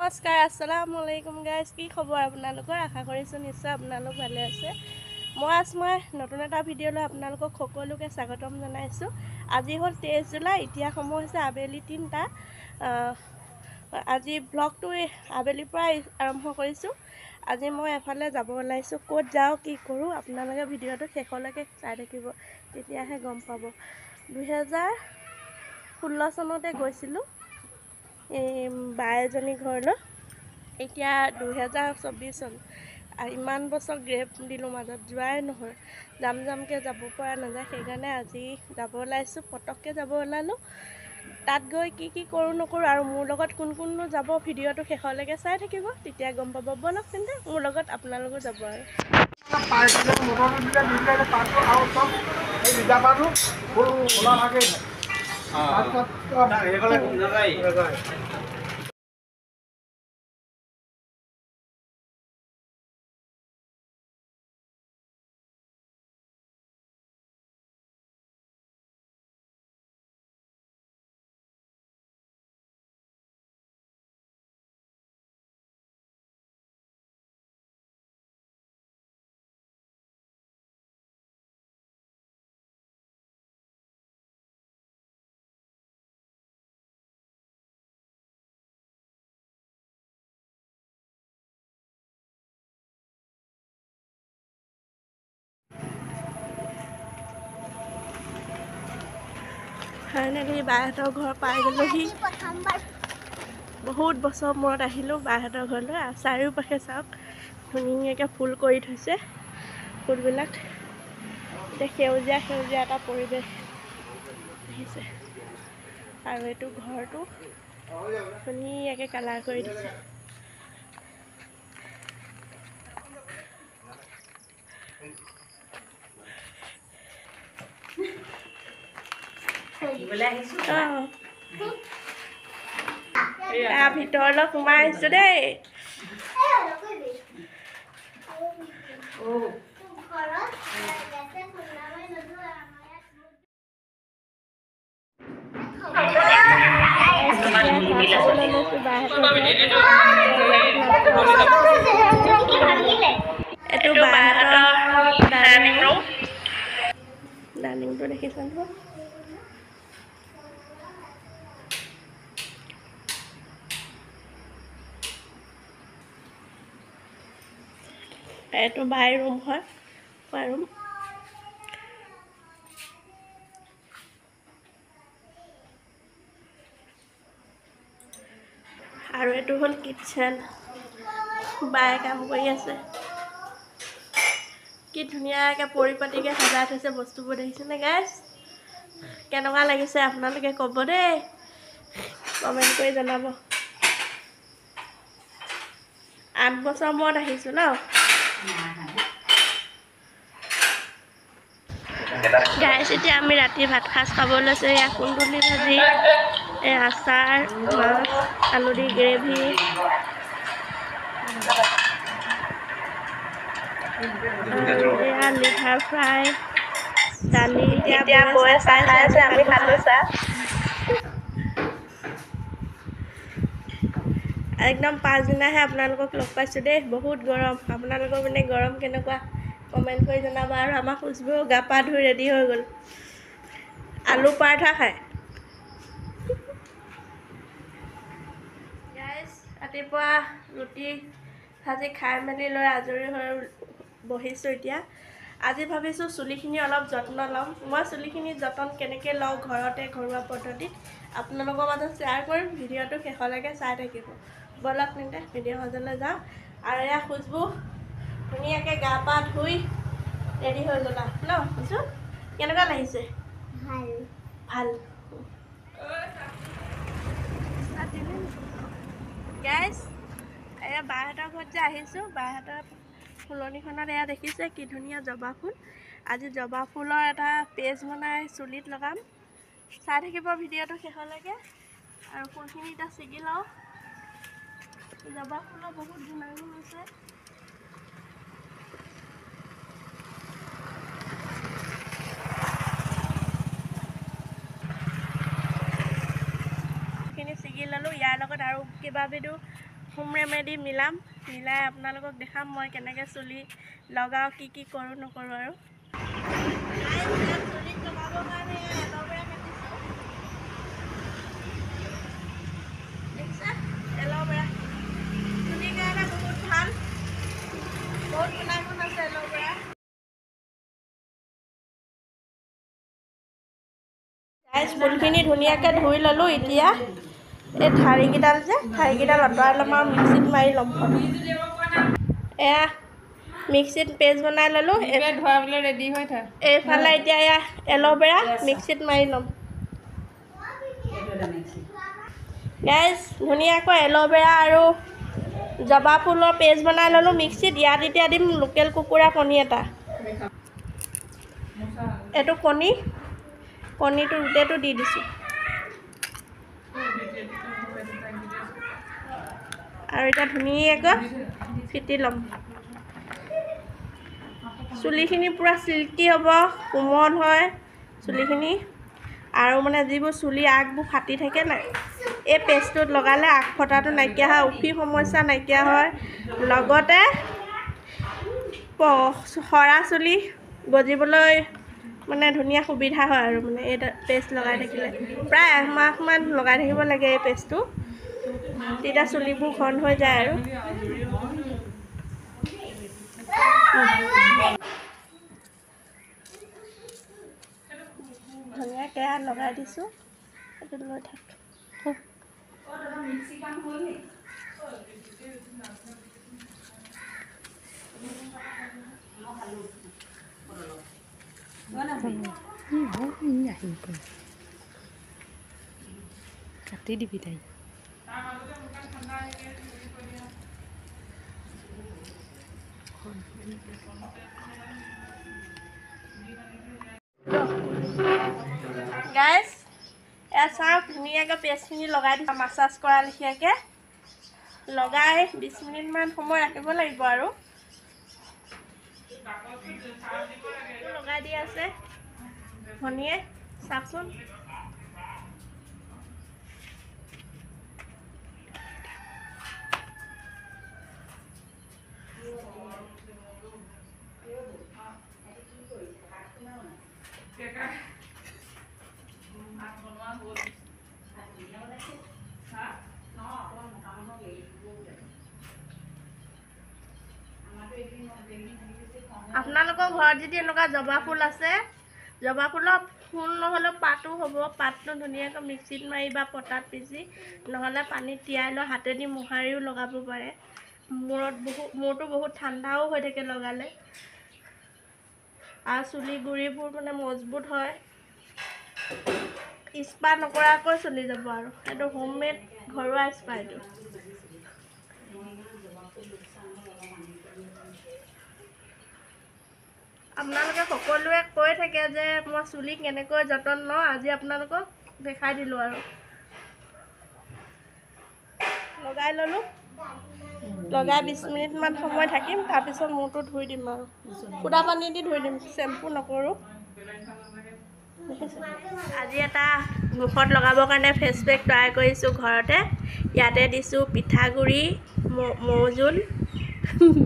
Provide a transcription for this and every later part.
নমস্কাৰ, আসসালামু আলাইকুম গাইজ। কি খবৰ আপোনালোকৰ? আশা কৰিছোঁ নিশ্চয় আপোনালোক ভালে আছে। মই নতুন এটা ভিডিঅ' লৈ আপোনালোকক সকলোকে স্বাগতম জনাইছোঁ। আজি হ'ল 23 জুলাই, এতিয়া সময় হৈছে আবেলি 3টা। আজি ব্লগটো আবেলিৰ পৰা আৰম্ভ কৰিছোঁ। আজি মই এফালে যাব ওলাইছোঁ। ক'ত যাওঁ কি কৰোঁ আপোনালোকে ভিডিঅ'টো শেষলৈকে চাই থাকিব, তেতিয়াহে গম পাব। 2016 চনতে গৈছিলোঁ এই বা এজনী ঘৰলৈ। এতিয়া 2024 চন, ইমান বছৰ গেপ দিলোঁ, মাজত যোৱাই নহয়। যামকৈ যাব পৰা নাযায়, সেইকাৰণে আজি যাব ওলাইছোঁ। পটককৈ যাব ওলালোঁ। তাত গৈ কি কৰোঁ নকৰোঁ আৰু মোৰ লগত কোন যাব ভিডিঅ'টো শেষলৈকে চাই থাকিব, তেতিয়া গম পাব। ব'লক তেন্তে মোৰ লগত আপোনালোকো যাব আৰু। ফাইনেলি বাহঁতৰ ঘৰ পাই গ'লোহি। বহুত বছৰ মূৰত আহিলোঁ বাহঁতৰ ঘৰলৈ। আৰু চাৰিওপাশে চাওক, ধুনীয়াকৈ ফুল কৰি থৈছে। ফুলবিলাক এতিয়া সেউজীয়া এটা পৰিৱেশ আহিছে। আৰু এইটো ঘৰটো ধুনীয়াকৈ কালাৰ কৰি দিছে। ভিতৰলৈ সোমাই আহিছো দেই। এইটো বাহঁতৰ ডাইনিং ৰুম। ডাইনিংটো দেখিছে নহয়? এইটো বাই ৰুম হয়, খোৱা ৰুম। আৰু এইটো হ'ল কিটচেন। বায়ে কাম কৰি আছে। কি ধুনীয়াকৈ পৰিপাটিকৈ সজাই থৈছে বস্তুবোৰ, দেখিছেনে গাইজ? কেনেকুৱা লাগিছে আপোনালোকে ক'ব দেই, কমেণ্ট কৰি জনাব। 8 বছৰ মূৰত আহিছোঁ ন গাইজ। এতিয়া আমি ৰাতি ভাত সাজ খাব লৈছোঁ। এয়া কুন্দুলি ভাজি, আচাৰ, মাছ, আলু দি গ্ৰেভি, এয়া লিভাৰ ফ্ৰাই, দালি। এতিয়া বৌয়ে চাহ খাই আছে, আমি খালোঁ চাহ। একদম পাছদিনাহে আপোনালোকক লগ পাইছোঁ দেই। বহুত গৰম। আপোনালোকৰ মানে গৰম কেনেকুৱা কমেণ্ট কৰি জনাব। আৰু আমাৰ খুচবু গা পা ধুই ৰেডি হৈ গ'ল, আলু পৰঠা খায়। গাইজ, ৰাতিপুৱা ৰুটি ভাজি খাই মেলি লৈ আজৰি হৈ বহিছোঁ এতিয়া। আজি ভাবিছোঁ চুলিখিনি অলপ যত্ন ল'ম। মই চুলিখিনি যতন কেনেকৈ লওঁ ঘৰতে, ঘৰুৱা পদ্ধতিত আপোনালোকৰ মাজত শ্বেয়াৰ কৰিম। ভিডিঅ'টো শেষলৈকে চাই থাকিব। ব'লক তেন্তে ভিডিঅ' মাজলৈ যাওঁ। আৰু এয়া খুচবু ধুনীয়াকৈ গা পা ধুই ৰেডি হৈ গ'লা ন? খুচবু কেনেকুৱা লাগিছে? ভাল। গাইজ, এয়া বাহঁতৰ ঘৰত যে আহিছোঁ, বাহঁতৰ ফুলনিখনত এয়া দেখিছে কি ধুনীয়া জবা ফুল। আজি জবা ফুলৰ এটা পেষ্ট বনাই চুলিত লগাম। চাই থাকিব ভিডিঅ'টো শেষলৈকে। আৰু ফুলখিনি এতিয়া ছিগি লওঁ। জবা ফুলৰ বহুত গুণাগুণ আছে। ছিগি ল'লোঁ। ইয়াৰ লগত আৰু কেইবাবিধো হোম ৰেমেডি মিলাই আপোনালোকক দেখাম মই কেনেকৈ চুলি লগাওঁ, কি কৰোঁ নকৰোঁ আৰু। চুলিত লগাবৰ কাৰণে এল'ভেৰা কাটিছোঁ। দেখিছা এল'ভেৰা চুলিৰ কাৰণে বহুত ভাল, বহুত গুণাগুণ আছে এল'ভেৰা। গাইজ ফুলখিনি ধুনীয়াকৈ ধুই ল'লোঁ। এতিয়া এই ঠাৰিকেইডাল আঁতৰাই ল'ম আৰু মিক্সিত মাৰি ল'ম। এয়া মিক্সিত পেষ্ট বনাই ল'লোঁ। ধোৱাবলৈ ৰেডি হৈ থাক। এইফালে এতিয়া এয়া এল'ভেৰা মিক্সিত মাৰি ল'ম। গাইজ ধুনীয়াকৈ এল'ভেৰা আৰু জবা ফুলৰ পেষ্ট বনাই ল'লোঁ মিক্সিত। ইয়াত এতিয়া দিম লোকেল কুকুৰা কণী এটা। এইটো কণীটো গোটেইটো দি দিছোঁ। আৰু এতিয়া ধুনীয়াকৈ ফেটি ল'ম। চুলিখিনি পূৰা চিল্কি হ'ব, কোমল হয় চুলিখিনি। আৰু মানে যিবোৰ চুলি আগবোৰ ফাটি থাকে নাই, এই পেষ্টটোত লগালে আগ ফটাটো নাইকিয়া হয়, উফি সমস্যা নাইকিয়া হয়, লগতে সৰা চুলি গজিবলৈ মানে ধুনীয়া সুবিধা হয় আৰু মানে এই পেষ্ট লগাই থাকিলে। প্ৰায় এমাহমান লগাই থাকিব লাগে এই পেষ্টটো, তেতিয়া চুলিবোৰ ঘন হৈ যায় আৰু। ধুনীয়াকৈ লগাই দিছোঁ। এইটো লৈ থাক। কাটি দিবি তাই। গাইজ এয়া চাওক ধুনীয়াকৈ পেষ্টখিনি লগাই দিছোঁ। মাছাজ কৰা লেখীয়াকৈ লগাই 20 মিনিটমান সময় ৰাখিব লাগিব আৰু। লগাই দি আছে ভনীয়ে, চাওকচোন। আপোনালোকৰ ঘৰত যদি এনেকুৱা জবা ফুল আছে, জবা ফুলৰ ফুল নহ'লেও পাতো হ'ব। পাতটো ধুনীয়াকৈ মিক্সিত মাৰি বা পটাত পিচি নহ'লে পানীত তিয়াই লৈ হাতেদি মোহাৰিও লগাব পাৰে। মূৰটো বহুত ঠাণ্ডাও হৈ থাকে লগালে, আৰু চুলি গুৰিবোৰ মানে মজবুত হয়, স্পা নকৰাকৈ চলি যাব আৰু। এইটো হোমমেড ঘৰুৱা স্পা এইটো। আপোনালোকে সকলোৱে কৈ থাকে যে মই চুলি কেনেকৈ যতন লওঁ, আজি আপোনালোকক দেখাই দিলোঁ আৰু। লগাই ল'লোঁ, লগাই 20 মিনিটমান সময় থাকিম, তাৰপিছত মূৰটো ধুই দিম আৰু সুদা পানী দি ধুই দিম, শ্বেম্পু নকৰোঁ। আজি এটা মুখত লগাবৰ কাৰণে ফেচ পেক তৈয়াৰ কৰিছোঁ ঘৰতে। ইয়াতে দিছোঁ পিঠাগুড়ি, মৌজোল,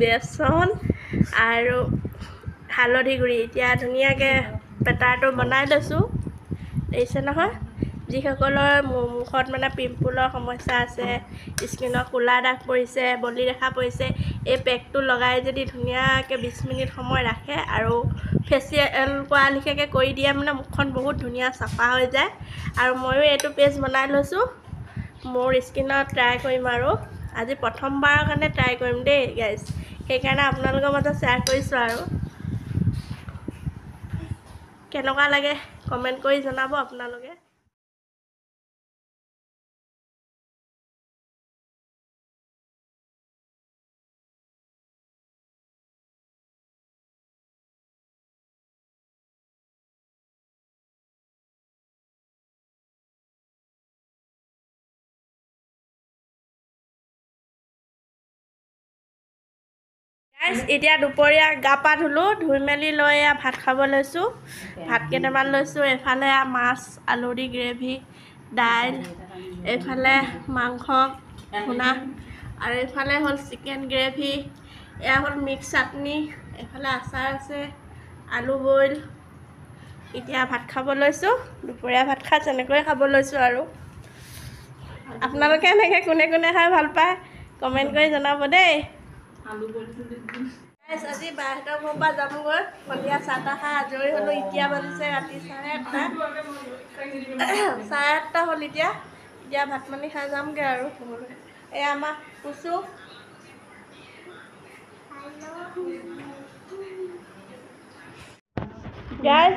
বেচন আৰু হালধি গুড়ি। এতিয়া ধুনীয়াকৈ বেটাৰটো বনাই লৈছোঁ, দেখিছে নহয়। যিসকলৰ মুখত মানে পিম্পলৰ সমস্যা আছে, স্কিনৰ ক'লা দাগ পৰিছে, বলি ৰেখা পৰিছে, এই পেকটো লগাই যদি ধুনীয়াকৈ 20 মিনিট সময় ৰাখে আৰু ফেচিয়েল কৰা লেখীয়াকৈ কৰি দিয়ে, মানে মুখখন বহুত ধুনীয়া চাফা হৈ যায়। আৰু ময়ো এইটো পেষ্ট বনাই লৈছোঁ, মোৰ স্কিনত ট্ৰাই কৰিম আৰু। আজি প্ৰথমবাৰৰ কাৰণে ট্ৰাই কৰিম দেই গাইজ, সেইকাৰণে আপোনালোকৰ মাজত শ্বেয়াৰ কৰিছোঁ আৰু। কেনেকুৱা লাগে কমেণ্ট কৰি জনাব আপোনালোকে। এতিয়া দুপৰীয়া গা পা ধুলোঁ, ধুই মেলি লৈ ভাত খাব লৈছোঁ। ভাত কেইটামান লৈছোঁ। এফালে মাছ আলু দি গ্ৰেভি, দাইল, এইফালে মাংস ভুনা আৰু এইফালে হ'ল চিকেন গ্ৰেভি, এয়া হ'ল মিক্স চাটনি, এইফালে আচাৰ আছে, আলু বইল। এতিয়া ভাত খাব লৈছোঁ, দুপৰীয়া ভাত খাই তেনেকৈয়ে খাব লৈছোঁ আৰু। আপোনালোকে এনেকৈ কোনে কোনে খাই ভাল পায় কমেণ্ট কৰি জনাব দেই। আজি বাহঁতৰ ঘৰৰ পৰা যামগৈ, সন্ধিয়া চাহ তাহ খাই আজৰি হ'লোঁ। এতিয়া বাজিছে ৰাতি 8:30। 8:30 হ'ল এতিয়া ভাত পানী খাই যামগৈ আৰু শুবলৈ। এয়া আমাৰ কুচু গাইজ,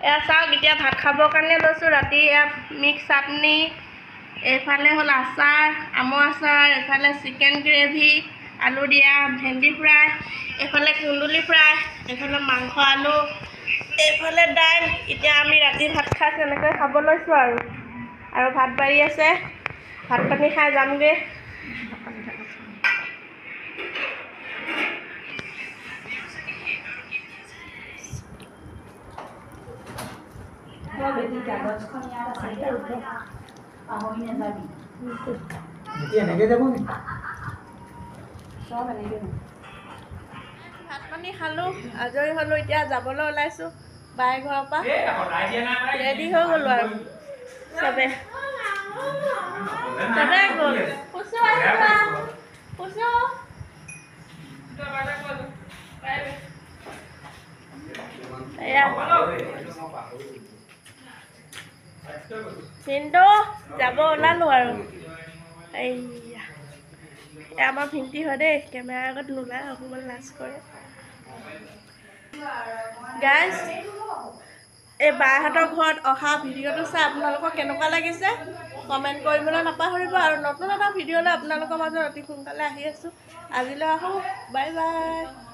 এয়া চাওক এতিয়া ভাত খাবৰ কাৰণে লৈছোঁ। ৰাতি এয়া মিক্স চাটনি, এইফালে হ'ল আচাৰ, আমৰ আচাৰ, এইফালে চিকেন গ্ৰেভি, আলু দিয়া, ভেন্দি ফ্ৰাই, এইফালে কুন্দুলি ফ্ৰাই, এইফালে মাংস আলু, এইফালে দাইল। এতিয়া আমি ৰাতি ভাত খাই তেনেকৈ খাব লৈছোঁ আৰু ভাত বাঢ়ি আছে, ভাত পানী খাই যামগৈ। ভাত পানী খালোঁ, আজৰি হ'লোঁ। এতিয়া যাবলৈ ওলাইছোঁ বাই ঘৰৰ পৰা। ৰেডি হৈ গ'লোঁ আৰু চবে গ'ল। কুচু আহিবা, কুচু এয়া ভিনটো যাব ওলালোঁ আৰু। এইয়া আমাৰ ভিন্তি হয় দেই, কেমেৰাৰ আগত নোলায়, অকণমান লাজ কৰে। গাইজ, এই বাহঁতৰ ঘৰত অহা ভিডিঅ'টো চাই আপোনালোকৰ কেনেকুৱা লাগিছে কমেণ্ট কৰিবলৈ নাপাহৰিব। আৰু নতুন এটা ভিডিঅ'লৈ আপোনালোকৰ মাজত অতি সোনকালে আহি আছোঁ। আজিলৈ আহোঁ, বাই বাই।